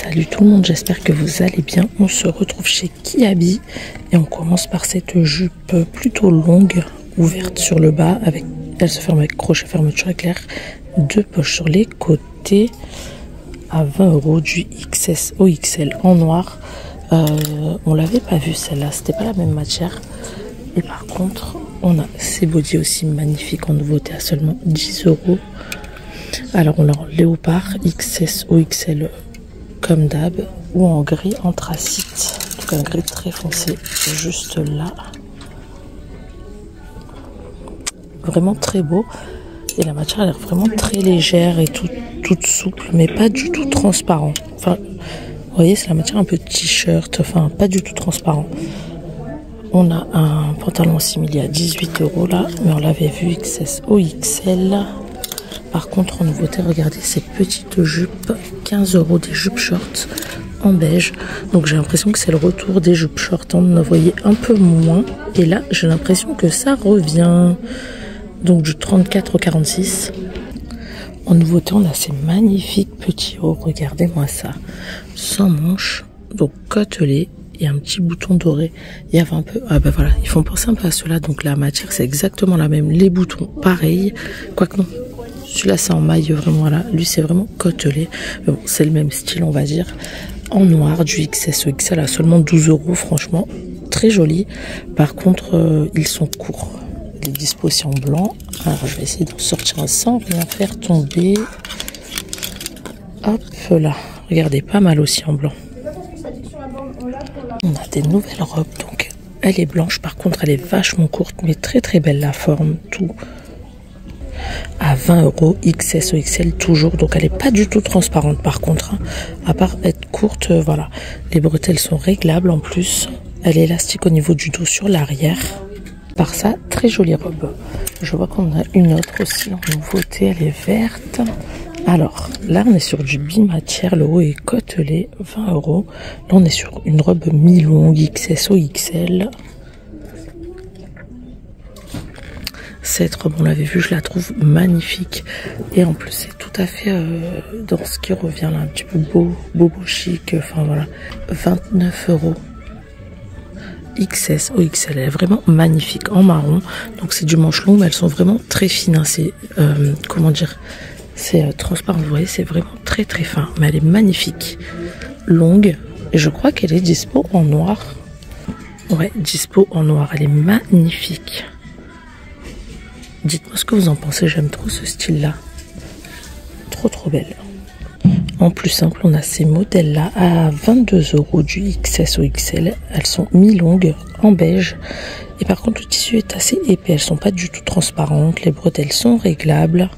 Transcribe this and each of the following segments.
Salut tout le monde, j'espère que vous allez bien. On se retrouve chez Kiabi et on commence par cette jupe plutôt longue, ouverte sur le bas, avec elle se ferme avec crochet fermeture éclair, deux poches sur les côtés, à 20 € du XS au XL en noir. On l'avait pas vu celle-là, c'était pas la même matière. Et par contre, on a ces bodys aussi magnifiques en nouveauté à seulement 10 €. Alors on a en léopard, XS ou XL comme d'hab, ou en gris anthracite, donc un gris très foncé juste là. Vraiment très beau, et la matière a l'air vraiment très légère et toute souple, mais pas du tout transparent. Enfin, vous voyez, c'est la matière un peu t-shirt, enfin pas du tout transparent. On a un pantalon simili à 18 € là, mais on l'avait vu XS ou XL. Par contre, en nouveauté, regardez ces petites jupes, 15 € des jupes shorts en beige. Donc j'ai l'impression que c'est le retour des jupes shorts. On en voyait un peu moins. Et là, j'ai l'impression que ça revient. Donc du 34 au 46. En nouveauté, on a ces magnifiques petits hauts. Regardez-moi ça. Sans manches, donc côtelé. Il y a un petit bouton doré. Il y avait un peu... Ah ben voilà, ils font penser un peu à cela. Donc la matière, c'est exactement la même. Les boutons, pareil. Quoique non. Celui-là, c'est en maille, vraiment, voilà. Lui, c'est vraiment côtelé. Mais bon, c'est le même style, on va dire. En noir, du XS au XL à seulement 12 €, franchement. Très joli. Par contre, ils sont courts. Il est dispo aussi en blanc. Alors, je vais essayer d'en sortir un sans rien faire tomber. Hop là. Regardez, pas mal aussi en blanc. On a des nouvelles robes, donc elle est blanche. Par contre, elle est vachement courte, mais très très belle la forme, tout. À 20 €, XS ou XL toujours, donc elle n'est pas du tout transparente par contre, hein. À part être courte, voilà. Les bretelles sont réglables en plus, elle est élastique au niveau du dos sur l'arrière. Par ça, très jolie robe. Je vois qu'on a une autre aussi en nouveauté, elle est verte. Alors, là on est sur du bimatière, le haut est côtelé, 20 €. Là on est sur une robe mi-longue, XS ou XL. Cette robe, on l'avait vue, je la trouve magnifique. Et en plus, c'est tout à fait dans ce qui revient là, un petit peu bobo chic. Enfin voilà, 29 €. XS ou XL, elle est vraiment magnifique en marron. Donc c'est du manche long, mais elles sont vraiment très fines. Hein. C'est, comment dire, c'est transparent, vous voyez, c'est vraiment très très fin. Mais elle est magnifique, longue. Et je crois qu'elle est dispo en noir. Ouais, dispo en noir, elle est magnifique. Dites-moi ce que vous en pensez, j'aime trop ce style-là. Trop trop belle. En plus simple, on a ces modèles-là à 22 € du XS au XL. Elles sont mi-longues, en beige. Et par contre, le tissu est assez épais. Elles sont pas du tout transparentes. Les bretelles sont réglables.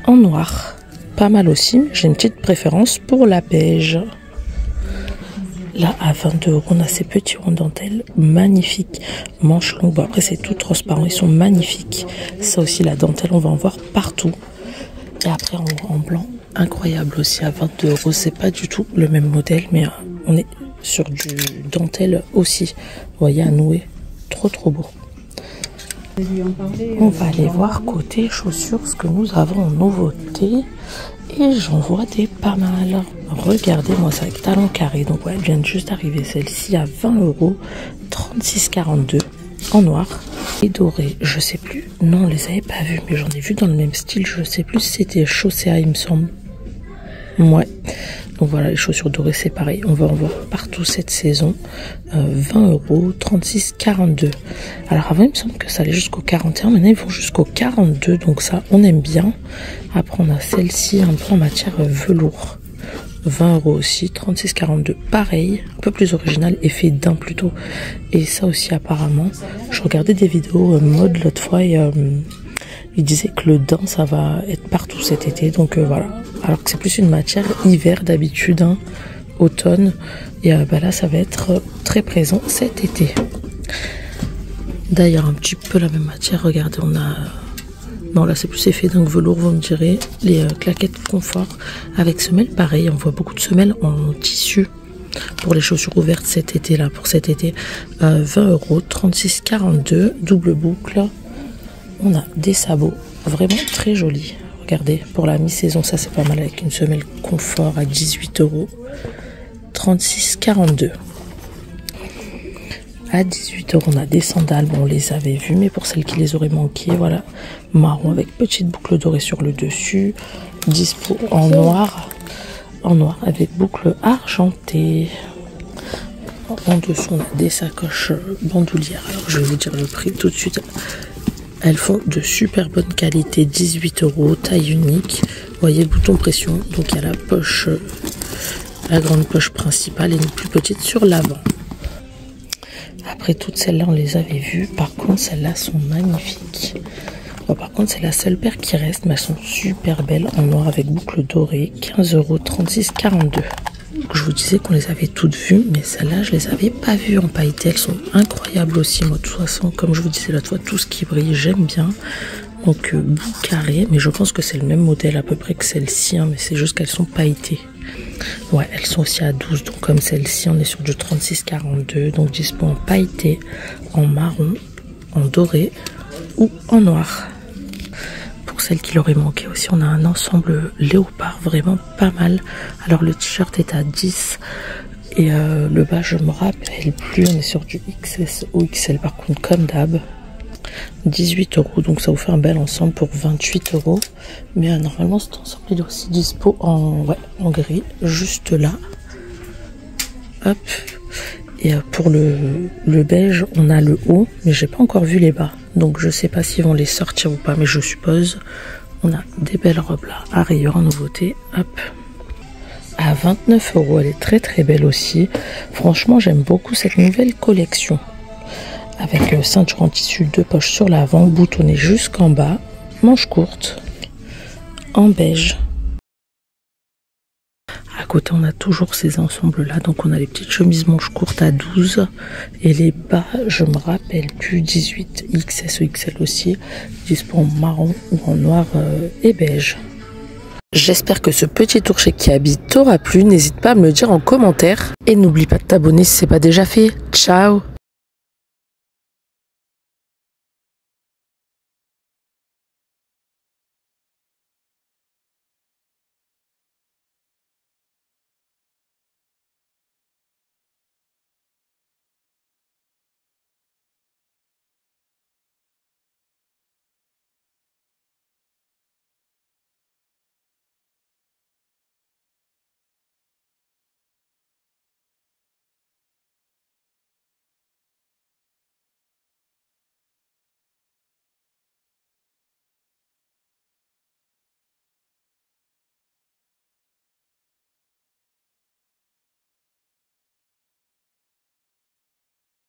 En noir. Pas mal aussi. J'ai une petite préférence pour la beige. Là, à 22 €, on a ces petits ronds dentelles magnifiques, manches longues. Bon, après, c'est tout transparent, ils sont magnifiques. Ça aussi, la dentelle, on va en voir partout. Et après, en blanc, incroyable aussi, à 22 €. C'est pas du tout le même modèle, mais on est sur du dentelle aussi. Vous voyez, à nouer. Trop, trop beau. On va aller voir côté chaussures ce que nous avons en nouveauté. Et j'en vois des pas mal. Regardez-moi ça avec talon carré. Donc ouais, elle vient de juste arriver celle-ci à 20 €, 36,42 en noir et doré. Je sais plus. Non, on les avait pas vus, mais j'en ai vu dans le même style. Je sais plus si c'était Chaussea, il me semble. Ouais. Donc voilà, les chaussures dorées, c'est pareil. On va en voir partout cette saison. 20 €, 36,42. Alors avant, il me semble que ça allait jusqu'au 41. Maintenant, ils vont jusqu'au 42. Donc ça, on aime bien. Après, on a celle-ci, un peu en matière velours. 20 € aussi, 36,42. Pareil, un peu plus original, effet d'un plutôt. Et ça aussi, apparemment, je regardais des vidéos mode l'autre fois et il disait que le daim, ça va être partout cet été. Donc voilà. Alors que c'est plus une matière hiver d'habitude, hein, automne. Et bah là, ça va être très présent cet été. D'ailleurs, un petit peu la même matière. Regardez, on a... Non, là, c'est plus effet d'un velours, vous me direz. Les claquettes confort avec semelles, pareil. On voit beaucoup de semelles en tissu pour les chaussures ouvertes cet été, là, pour cet été. 20 €, 36,42, double boucle. On a des sabots vraiment très jolis. regardez, pour la mi-saison, ça c'est pas mal avec une semelle confort à 18 €. 36,42 €. À 18 €, on a des sandales, bon, on les avait vues, mais pour celles qui les auraient manquées, voilà, marron avec petite boucle dorée sur le dessus, dispo en noir avec boucle argentée. En dessous, on a des sacoches bandoulières. Alors, je vais vous dire le prix tout de suite. Elles font de super bonne qualité, 18 €, taille unique. Vous voyez le bouton pression, donc il y a la poche, la grande poche principale et une plus petite sur l'avant. Après, toutes celles-là, on les avait vues. Par contre, celles-là sont magnifiques. Bon, par contre, c'est la seule paire qui reste, mais elles sont super belles en noir avec boucle dorée. 15 €, 36,42 €. Je vous disais qu'on les avait toutes vues, mais celles-là, je les avais pas vues en pailleté. Elles sont incroyables aussi. Moi, de toute façon, comme je vous disais l'autre fois, tout ce qui brille, j'aime bien. Donc, bout carré, mais je pense que c'est le même modèle à peu près que celle-ci, hein, mais c'est juste qu'elles sont pailletées. Ouais, elles sont aussi à 12, donc comme celle-ci, on est sur du 36,42. Donc, dispo en pailleté, en marron, en doré ou en noir. Pour celles qui l'auraient manqué aussi, on a un ensemble léopard vraiment pas mal. Alors le t-shirt est à 10 et le bas, je me rappelle plus, on est sur du XS ou XL par contre comme d'hab. 18 €, donc ça vous fait un bel ensemble pour 28 €. Mais normalement cet ensemble il est aussi dispo en gris, juste là. Hop. Et pour le beige, on a le haut, mais j'ai pas encore vu les bas. Donc je sais pas s'ils vont les sortir ou pas, mais je suppose. On a des belles robes là, à rayures en nouveauté. Hop. À 29 €, elle est très très belle aussi. Franchement, j'aime beaucoup cette nouvelle collection. Avec ceinture en tissu, 2 poches sur l'avant, boutonné jusqu'en bas, manches courtes, en beige. À côté, on a toujours ces ensembles-là. Donc, on a les petites chemises manches courtes à 12. Et les bas, je me rappelle plus, 18, XS ou XL aussi. Dispo en marron ou en noir et beige. J'espère que ce petit tour chez Kiabi t'aura plu. N'hésite pas à me le dire en commentaire. Et n'oublie pas de t'abonner si ce n'est pas déjà fait. Ciao!